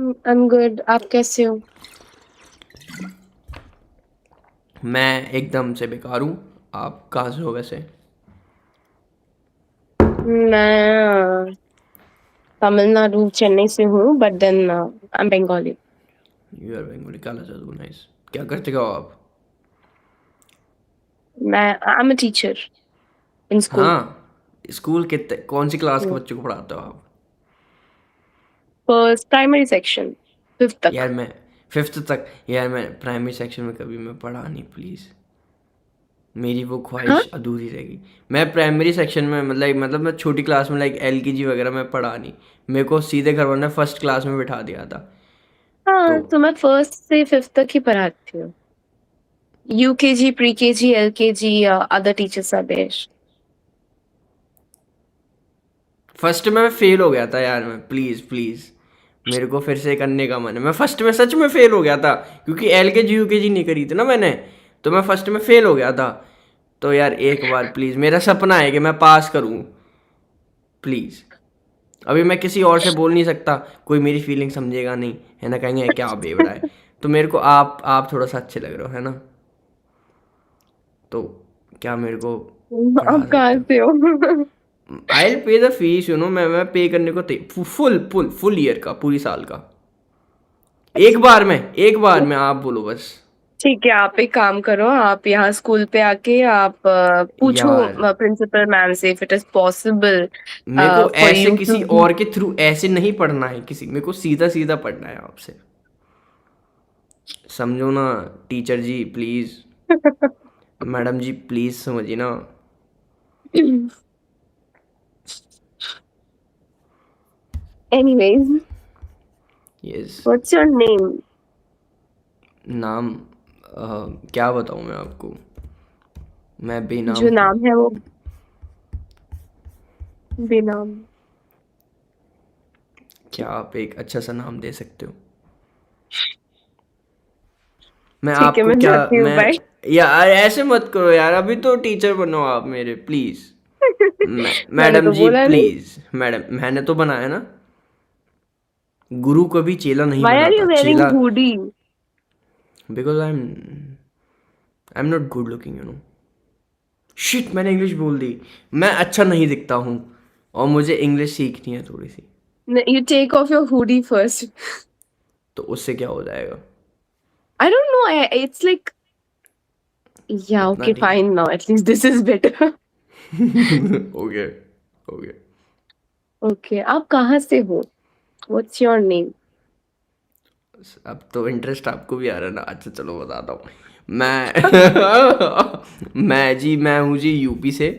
I am good. आप कैसे हो? मैं एकदम से बेकार हूँ। आप कहाँ से हो वैसे? मैं तमिलनाडु चेन्नई से हूँ, but then I am Bengali. You are Bengali, काला जादू, नाइस। क्या करते हो आप? मैं I am a teacher in school. हाँ। स्कूल कितने कौन सी क्लास के बच्चों को पढ़ाते हो आप? फर्स्ट प्राइमरी सेक्शन, फिफ्थ तक। यार मैं फिफ्थ तक। यार मैं प्राइमरी सेक्शन में कभी मैं पढ़ा नहीं, प्लीज़। मेरी वो हाँ ख्वाहिश अधूरी रहेगी। मैं प्राइमरी सेक्शन में मतलब मैं छोटी क्लास में LKG वगैरह में पढ़ा नहीं। मेरे को सीधे घर वालों ने फर्स्ट क्लास में बिठा दिया था। तो हाँ, तो मैं फर्स्ट से फिफ्थ तक ही पढ़ाती हूँ। UKG, pre KG, LKG, other teachers are there. First में मैं फेल हो गया था यार, मैं प्लीज़ प्लीज़। मेरे को फिर से करने का मन है। मैं फर्स्ट में सच में फेल हो गया था, क्योंकि LKG UKG नहीं करी थी ना मैंने। तो मैं फर्स्ट में फेल हो गया था। तो यार एक बार प्लीज़, मेरा सपना है कि मैं पास करूँ, प्लीज़। अभी मैं किसी और से बोल नहीं सकता, कोई मेरी फीलिंग समझेगा नहीं, है ना, कहेंगे क्या बेवड़ा है। तो मेरे को आप थोड़ा सा अच्छे लग रहे हो, है ना। तो क्या मेरे को पढ़ा आप सकते कहाँ हो? से हो? I will pay the fees, मैं पे करने को फुल फुल फुल ईयर का, पूरी साल का। एक बार में आप बोलो बस। ठीक है, आप एक काम करो, आप यहाँ स्कूल पे आके आप पूछो यार प्रिंसिपल मैम से इफ इट इज पॉसिबल मेरे को फॉर ऐसे यू टू। किसी और के थ्रू ऐसे नहीं पढ़ना है, किसी मेरे को सीधा सीधा पढ़ना है आपसे। समझो ना, teacher ji please. Madam ji please समझिए ना। Anyways, yes. What's your name? नाम क्या बताऊँ मैं आपको? मैं बेनाम जो हूँ। नाम है वो बेनाम। क्या आप एक अच्छा सा नाम दे सकते हो? मैं ठीक है, आपको मैं क्या जाती हूँ, मैं बाय। यार ऐसे मत करो यार, अभी तो टीचर बनो आप मेरे, प्लीज़। मैंने मैडम तो जी बोला नहीं। प्लीज़, मैडम मैंने तो बनाया ना। गुरु कभी चेला नहीं व्हाई आर यू बनाता, वेयरिंग चेला। Hoodie? Because I am not good looking, shit, मैंने इंग्लिश बोल दी। मैं अच्छा नहीं दिखता हूँ, और मुझे इंग्लिश सीखनी है थोड़ी सी। You take off your hoodie first. तो उससे क्या हो जाएगा? I don't know, it's like या इतना ओके नहीं। Fine, now at least this is better. Okay okay. Okay, आप कहाँ से हो? What's your name? अब तो इंटरेस्ट आपको भी आ रहा है ना। अच्छा चलो बताता हूँ। मैं मैं हूँ जी यूपी से।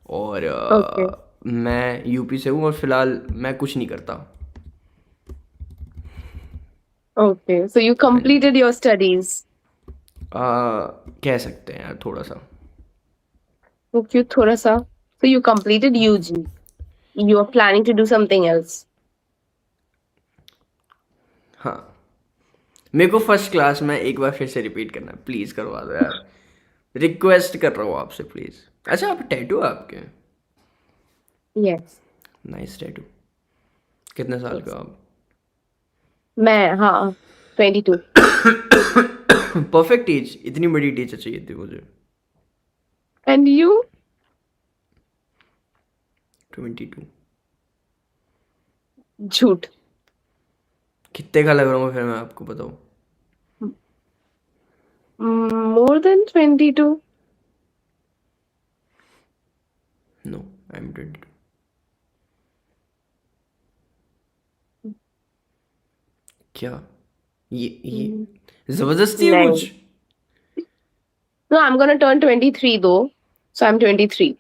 और ओके। मैं यूपी से हूँ, और फिलहाल मैं कुछ नहीं करता। ओके, सो यू हाँ जी। Completed your studies? कह सकते हैं यार, थोड़ा सा। वो क्यों थोड़ा सा? So you completed UG, you are planning to do something else? हाँ। मेरे को फर्स्ट क्लास में एक बार फिर से रिपीट करना है, प्लीज़ करवा दो यार। रिक्वेस्ट कर रहा हूँ आपसे, प्लीज़। अच्छा, आप टैटू है आपके? Yes. Nice tattoo. कितने साल का Yes. आप? मैं, हाँ, 22। परफेक्ट एज, इतनी बड़ी टीचर चाहिए थी मुझे। And you? 22। झूठ। कितने का लग रहा हूँ फिर मैं आपको बताऊँ? More than 22? No, I am 22। क्या? ये जबरदस्ती है नहीं। कुछ? No, I'm gonna turn 23 though. So I'm 23.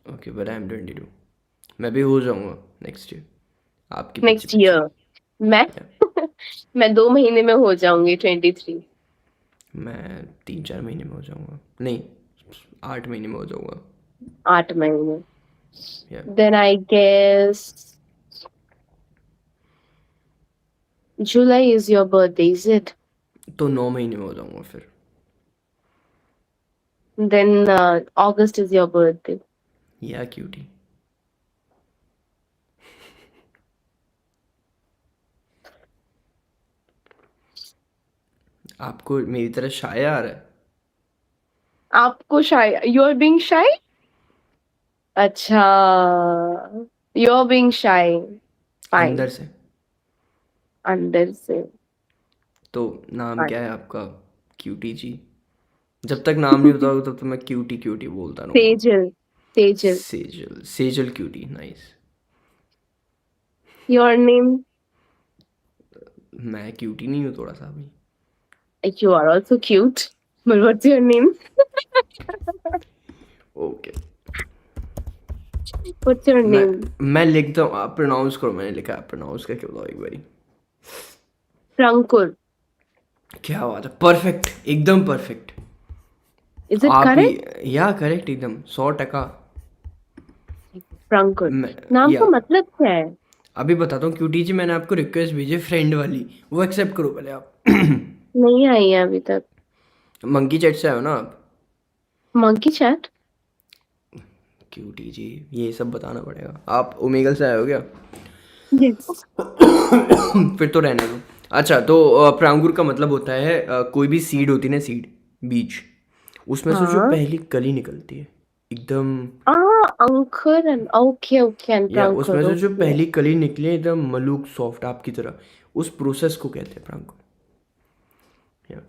Okay, but I am 22। मैं भी हो जाऊंगा नेक्स्ट ईयर, आपके पीछे Next पीछे। year. मैं या, मैं 2 महीने में हो जाऊंगी 23। मैं 3-4 महीने में हो जाऊंगा, नहीं 8 महीने में हो जाऊंगा। 8 महीने। या, Then I guess July is your birthday, is it? तो 9 महीने में हो जाऊंगा फिर। Then August is your birthday. या क्यूटी। आपको मेरी तरह शाय आ रहा है? आपको शाय, यू आर बीइंग शाय? अच्छा, यू आर बीइंग शाय, अंदर फाइन, से। अंदर से, तो नाम क्या फाइन। है आपका? क्यूटी जी। जब तक नाम नहीं बताओगे तब तक मैं क्यूटी क्यूटी बोलता रहूँगा। Sejal, Sejal, Sejal, Sejal cutie, nice. Your name? मैं क्यूटी नहीं हूँ थोड़ा सा भी? You are also cute. But what's your name? Okay. What's your मैं name? मैं लिखता हूँ, आप प्रोनाउंस करो, मैंने लिखा है, प्रोनाउंस करके बताओ एक बारी। Prankur. क्या बात है, परफेक्ट, एकदम परफेक्ट। Is it आप ही, correct? या करेक्ट एकदम 100%। Prankur. मैं, नाम या का मतलब क्या है? अभी बताता हूँ क्यूटी जी, मैंने आपको रिक्वेस्ट भेजी फ्रेंड वाली, वो एक्सेप्ट करो पहले आप। नहीं आई है अभी तक। मंकी चैट से आए हो ना आप? Monkey chat? क्यूटी जी, ये सब बताना पड़ेगा। आप ओमेगल से आए हो क्या? Yes. फिर तो रहने दो। अच्छा, तो प्रांगुर का मतलब होता है कोई भी सीड होती है ना, सीड, बीज, उसमें से जो हाँ। पहली कली निकलती है एकदम, Ankur and okay, okay, and या Prankur. उसमें से जो Okay. पहली कली निकली है एकदम मलूक सॉफ्ट आपकी तरह, उस प्रोसेस को कहते हैं प्रांगुर। या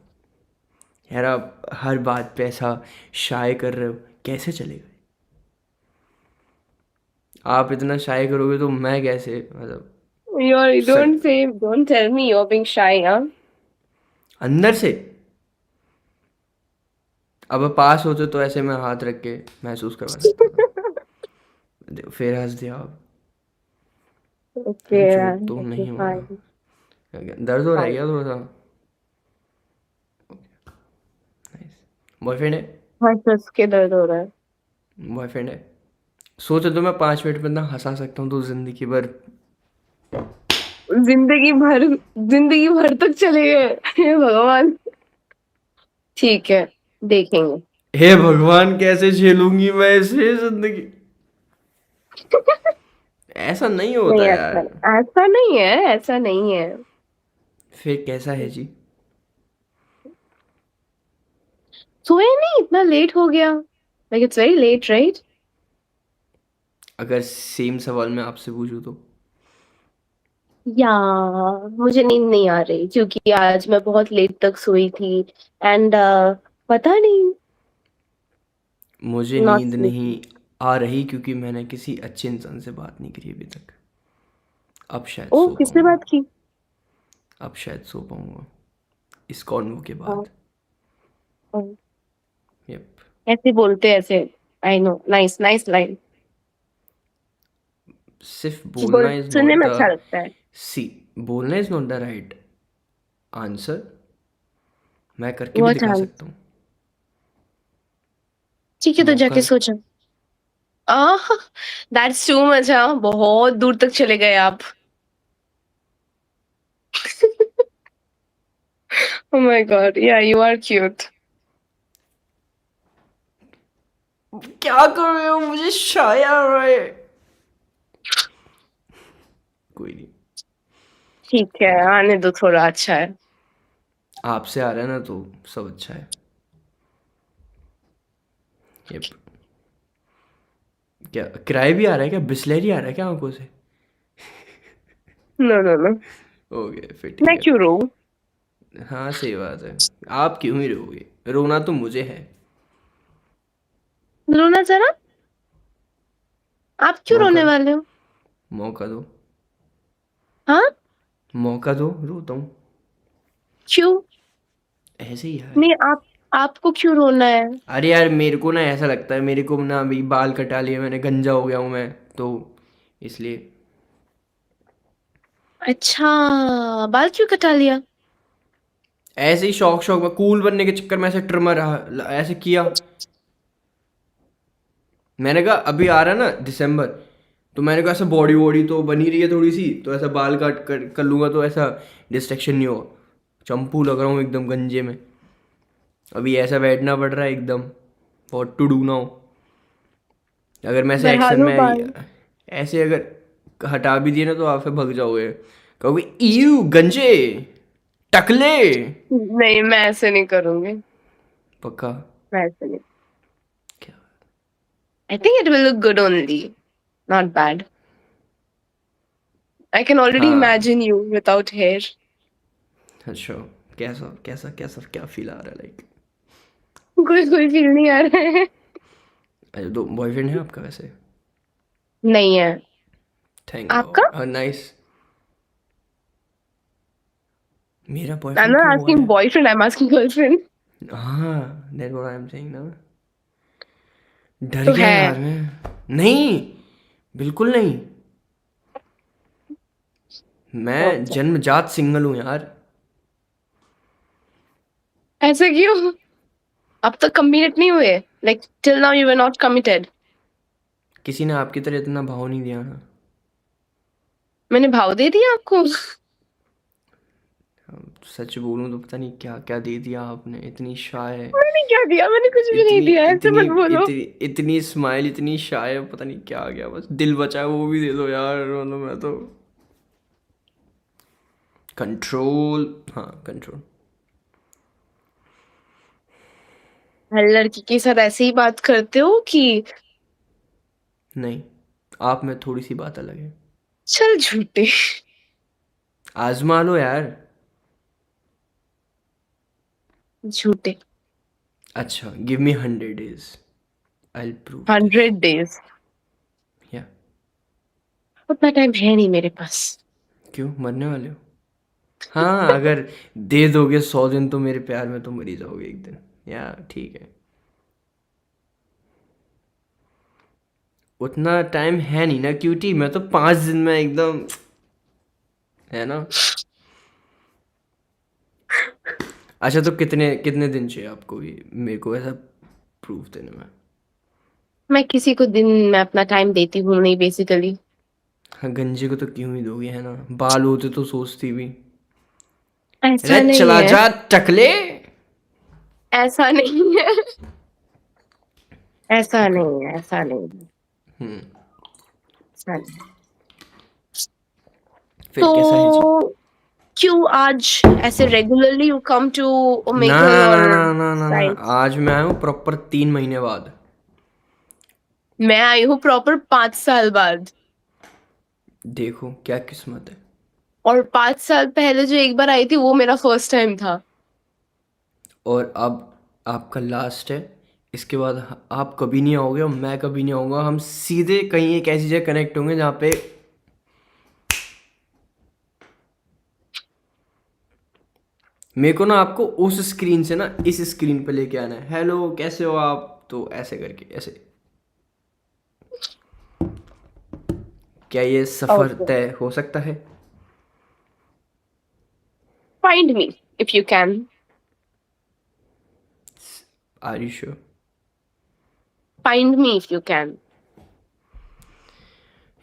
यार, आप हर बात पे ऐसा शाय कर रहे हो, कैसे चलेगा? आप इतना शाय करोगे तो मैं कैसे, मतलब Don't say, don't tell me you're being shy, huh? अंदर से। अब पास होते तो ऐसे मैं हाथ रख के महसूस करवा सकता था। फिर हंस दिया आप। Okay, जो तो okay, नहीं होगा। fine, दर्द हो रहा है fine. क्या थोड़ा सा? नाइस। बॉयफ्रेंड है? बस उसके दर्द हो रहा है। बॉयफ्रेंड है? सोचो तो मैं 5 मिनट में ना हंसा सकता हूँ तो जिंदगी भर। जिंदगी भर, जिंदगी भर तक चलेगा। हे भगवान। ठीक है, देखेंगे। हे भगवान, कैसे झेलूंगी मैं इसे जिंदगी? ऐसा नहीं होता नहीं, यार। ऐसा ऐसा नहीं है, ऐसा नहीं है। फिर कैसा है जी? सोए नहीं, इतना लेट हो गया। Like it's very late, right? अगर सेम सवाल मैं आपसे पूछूं तो? या मुझे नींद नहीं आ रही क्योंकि आज मैं बहुत लेट तक सोई थी। एंड पता नहीं, मुझे नॉट नींद नहीं स्लीपिंग। आ रही क्योंकि मैंने किसी अच्छे इंसान से बात नहीं करी अभी तक। अब शायद ओ, सो किसने पाऊंगा। बात की? अब शायद सो पाऊंगा इस कॉन्वो के हाँ, बाद। हाँ। यप। ऐसे बोलते हैं, ऐसे। I know, nice nice line. सिर्फ बोल, बोलना इज सुनने नॉट में द, अच्छा लगता है। सी, बोलना is not the right answer, मैं करके भी वो दिखा चांस। सकता हूँ। ठीक है, तो मौका। जाके सो जा। आह, दैट्स टू मच। हाँ, बहुत दूर तक चले गए आप। Oh my God, yeah, you are cute. क्या कर रहे हो, मुझे शाया आ रहा है। कोई नहीं। ठीक है, आने दो, थोड़ा अच्छा है। आपसे आ रहा है ना तो सब अच्छा है। यप। क्या किराए भी आ रहा है क्या, बिस्लरी आ रहा है क्या आंखों से? नो नो नो, ओके फिर ठीक मैं है। क्यों रो? हाँ सही बात है। आप क्यों ही रोगे, रोना तो मुझे है। रोना जरा। आप क्यों मौका रोने दो, वाले हो? मौका दो, हाँ? मौका दो, रोता हूँ क्यों? ऐसे ही यार। नहीं, आपको क्यों रोना है? अरे यार, मेरे को ना ऐसा लगता है, मेरे को ना अभी बाल कटा लिए मैंने, गंजा हो गया हूँ मैं, तो इसलिए। अच्छा, बाल क्यों कटा लिया? ऐसे ही शौक शौक में, कूल बनने के चक्कर में ऐसे ट्रिमर ऐसे किया। मैंने कहा अभी आ रहा है ना दिसंबर, तो मैंने कहा ऐसा बॉडी वॉडी तो बनी रही है थोड़ी सी, तो ऐसा बाल काट कर लूँगा तो ऐसा डिस्ट्रैक्शन नहीं होगा। चंपू लग रहा हूँ एकदम गंजे में। अभी ऐसा बैठना पड़ रहा है एकदम, बहुत टू डू नाउ। अगर मैं ऐसे बढ़ा एक्शन लो में बाल। ऐसे अगर हटा भी दिए ना तो आप फिर भग जाओगे, कहोगे ईयू गंजे। टकले। नहीं, मैं ऐसे नहीं करूंगी। पक्का? मैं ऐसे नहीं। क्या? I think it will look good only, not bad. I can already हाँ। imagine you without hair. अच्छा, कैसा कैसा कैसा क्या फील आ रहा है लाइक? कोई कोई फील नहीं आ रहा है। अच्छा, दो बॉयफ्रेंड है आपका वैसे? नहीं है। थैंक आपका? गॉड। नाइस। मेरा I'm बॉयफ्रेंड not क्यों हुआ asking है? boyfriend, I'm asking girlfriend. हाँ, that what I am saying ना। डर तो गया है। यार मैं। नहीं, बिल्कुल नहीं। मैं Okay. जन्मजात सिंगल हूँ यार। ऐसे क्यों? अब तक कमिटेड नहीं हुए? Like till now you were not committed. किसी ने आपकी तरह इतना भाव नहीं दिया ना। मैंने भाव दे दिया आपको? सच बोलूं तो पता नहीं क्या क्या दे दिया आपने। इतनी शाय, मैंने क्या दिया? मैंने कुछ भी नहीं इतनी दिया, ऐसे इतनी मत बोलो। इतनी इतनी स्माइल, इतनी शाय, पता नहीं क्या आ गया। बस दिल बचा है वो भी दे दो यार, मतलब मैं तो कंट्रोल। हाँ, कंट्रोल। हर लड़की के साथ ऐसे ही बात करते हो कि नहीं, आप में थोड़ी सी बात अलग है। चल झूठे। आजमा लो यार। झूठे। अच्छा, give me 100 days, I will prove this. 100 days? या? उतना टाइम है नहीं मेरे पास। क्यों, मरने वाले हो? हाँ, अगर दे दोगे 100 दिन तो मेरे प्यार में तो मर ही जाओगे एक दिन। या ठीक है, उतना टाइम है नहीं ना क्यूटी। मैं तो 5 दिन में एकदम, है ना। अच्छा, तो कितने कितने दिन चाहिए आपको ये मेरे को ऐसा प्रूफ देने में? मैं किसी को दिन में अपना टाइम देती हूँ नहीं बेसिकली। हाँ, गंजे को तो क्यों ही दोगे, है ना। बाल होते तो सोचती भी। अरे ऐसा नहीं चला है। जा टकले। ऐसा नहीं है। ऐसा ओके। नहीं है। ऐसा नहीं है। हम्म। ऐसा नहीं है। फिर कैसा है जी? तो क्यों आज ऐसे रेगुलरली यू कम टू ना ओमेगल ना और ना ना ना ना, साइंस? आज मैं आया हूँ प्रॉपर 3 महीने बाद। मैं आई हूँ प्रॉपर 5 साल बाद। देखो क्या किस्मत है। और 5 साल पहले जो एक बार आई थी वो मेरा फर्स्ट टाइम था। और अब आपका लास्ट है। इसके बाद आप कभी नहीं आओगे और मैं कभी नहीं आऊँगा। हम सीधे कहीं एक ऐसी जगह कनेक्ट होंगे जहाँ पे मेरे को ना आपको उस स्क्रीन से ना इस स्क्रीन पे लेके आना है। हेलो कैसे हो आप, तो ऐसे करके ऐसे। क्या ये सफ़र ओके। तय हो सकता है? Find me if you can. Are you sure? Find me if you can.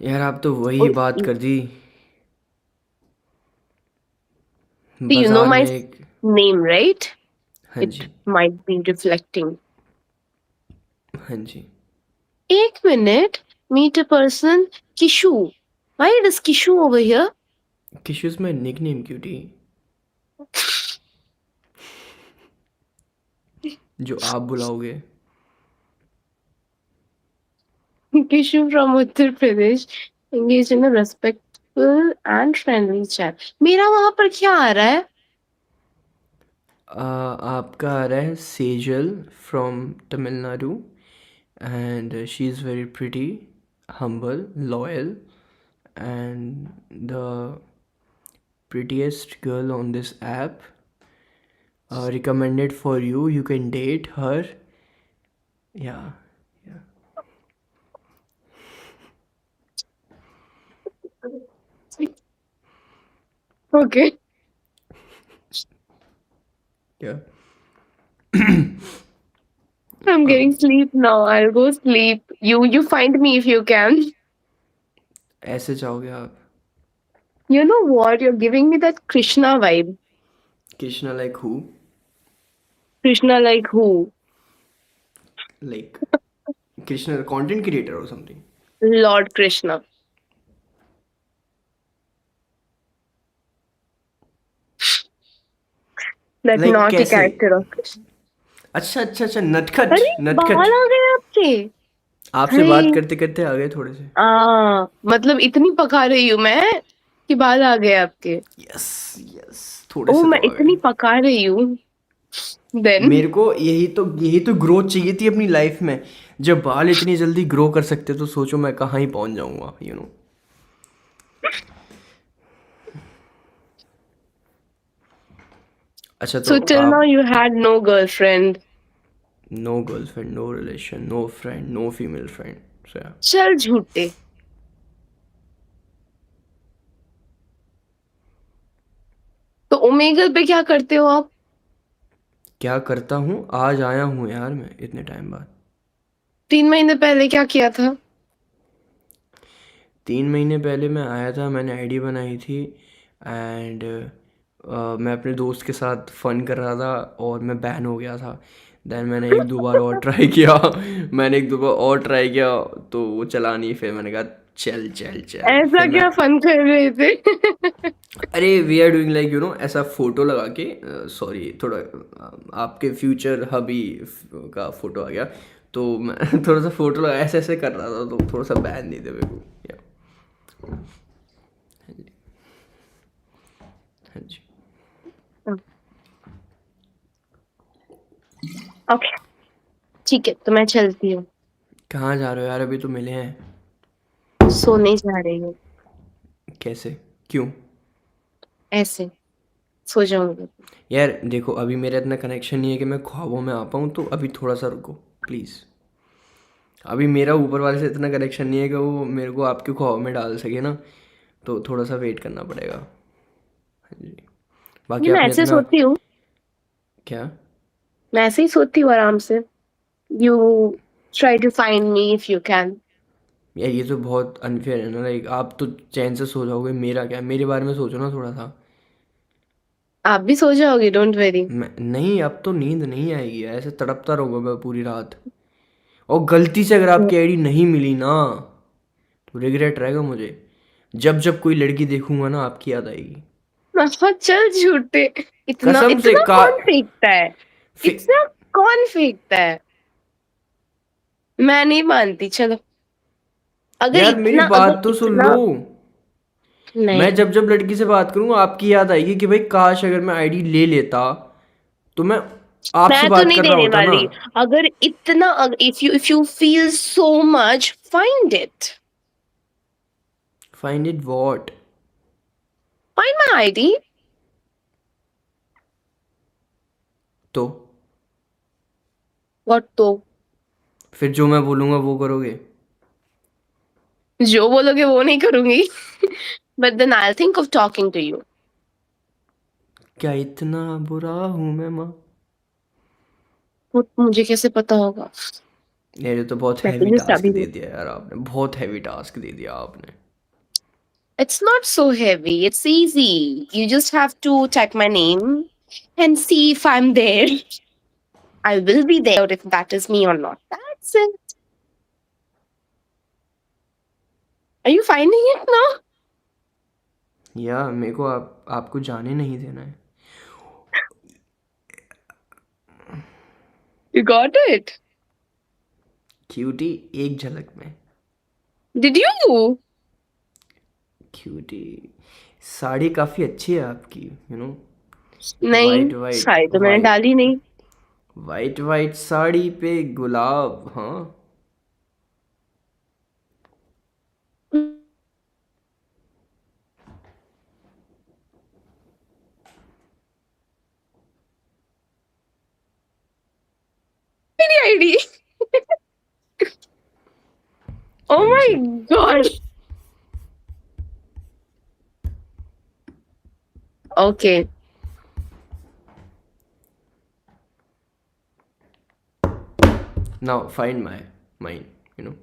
यार आप तो वही बात कर दी। Do you know बाजार my में एक। name, right? हाँ It ji. might be reflecting. हाँ जी। एक minute. Meet a person. Kishu. Why does Kishu over here? Kishu is my nick name cutie, जो आप बुलाओगे। Kishu from Uttar Pradesh. Engaged in a respectful and friendly chat. मेरा वहां पर क्या आ रहा है? आपका आ रहा है Sejal from Tamil Nadu, and she is very pretty, humble, loyal, and the prettiest girl on this app. Recommended for you. You can date her. Yeah, yeah, Okay. yeah. I'm getting sleep now. I'll go sleep. You find me if you can. ऐसे चाहोगे आप? You know what? You're giving me that Krishna vibe. Krishna like who? Krishna like who? Like Krishna content creator or something? Lord Krishna. That like naughty कैसे? character of Krishna. अच्छा अच्छा अच्छा, नटखट अरे नटखट। बाल आ गए आपके? आपसे अरे बात करते करते आ गए थोड़े से। मतलब इतनी पका रही हूँ मैं कि बाल आ गए आपके? यस यस, थोड़े ओ से मैं तो आ गए। इतनी पका रही हूँ देन। मेरे को यही तो ग्रोथ चाहिए थी अपनी लाइफ में। जब बाल इतनी जल्दी ग्रो कर सकते तो सोचो मैं कहाँ ही पहुंच जाऊंगा, यू नो। अच्छा तो So till now आप, you had no girlfriend. No girlfriend, no relation, no friend, no female friend, so चल झूठे। तो ओमेगल पे क्या करते हो आप? क्या करता हूँ, आज आया हूँ यार मैं इतने टाइम बाद। 3 महीने पहले क्या किया था? 3 महीने पहले मैं आया था, मैंने आईडी बनाई थी एंड मैं अपने दोस्त के साथ फ़न कर रहा था और मैं बैन हो गया था। देन मैंने एक दो बार और ट्राई किया मैंने एक दो बार और ट्राई किया तो वो चला नहीं, फिर मैंने कहा चल चल चल, ऐसा फिर मैं, क्या फन कर रहे थे? अरे we are doing like you know, ऐसा फ़ोटो लगा के, सॉरी थोड़ा आपके फ्यूचर हबी का फ़ोटो आ गया, तो मैं थोड़ा सा फ़ोटो लगा ऐसे ऐसे कर रहा था तो थोड़ा सा बैन नहीं दे मेरे को। या हाँ जी। ओके ठीक है, तो मैं चलती हूँ। कहाँ जा रहे हो यार, अभी तो मिले हैं। सोने जा रही हूँ। कैसे, क्यों? ऐसे सो जाऊंगी। यार देखो, अभी मेरा इतना कनेक्शन नहीं है कि मैं ख्वाबों में आ पाऊँ, तो अभी थोड़ा सा रुको प्लीज़। अभी मेरा ऊपर वाले से इतना कनेक्शन नहीं है कि वो मेरे को आपके ख्वाबों में डाल सके ना, तो थोड़ा सा वेट करना पड़ेगा। हाँ जी। ये बाकी मैं आपने ऐसे इतना, सोती हूँ। क्या? मैं ऐसे ही सोती हूँ आराम से। You try to find me if you can. यार ये तो बहुत अनफेयर है ना, लाइक आप तो चैन से सो जाओगे, मेरा क्या, मेरे बारे में सोचो ना थोड़ा सा। आप भी सो जाओगे, डोंट वेरी। मैं नहीं, अब तो नींद नहीं आएगी, ऐसे तड़पता रहूँगा मैं पूरी रात। और गलती से अगर आपकी आईडी नहीं मिली ना, तो रिग्रेट रहेगा मुझे। जब जब कोई लड़की देखूंगा ना, आपकी याद आएगी। हाँ चल झूठे। इतना कसम से इतना का कौन फेंकता है? फि, इतना कौन फेंकता है? मैं नहीं मानती, चलो। यार मेरी बात अगर तो सुन इतना लो। मैं नहीं। जब जब लड़की से बात करूंगा आपकी याद आएगी कि भाई काश अगर मैं आईडी ले लेता तो मैं आपसे मैं तो बात नहीं कर रहा देने होता ना। वाली। अगर इतना, if you feel so much, find it. Find it what? Find my ID. तो व्हाट तो? फिर जो मैं बोलूंगा वो करोगे? जो बोलोगे वो नहीं करूंगी। But then I think of talking to you. क्या इतना बुरा हूं मैं माँ? मुझे कैसे पता होगा? ये तो बहुत मैं हैवी तो जस्ट टास्क अभी, दे दिया यार आपने, बहुत हैवी टास्क दे दिया आपने। it's not so heavy. It's easy. You just have to type my name and see if I'm there. I will be there if that is me or not. That's it. Are you finding it now? या मेरे को आपको जाने नहीं देना है। You got it. Cutie, एक झलक में। Did you? क्यूटी, साड़ी काफ़ी अच्छी है आपकी, यू नो। नहीं, वाइट वाइट साड़ी तो मैंने वाइट, डाली नहीं। वाइट वाइट साड़ी पे गुलाब, हाँ। मेरी आईडी। Oh हाँ my जी। god. Okay. Now find my mind, you no.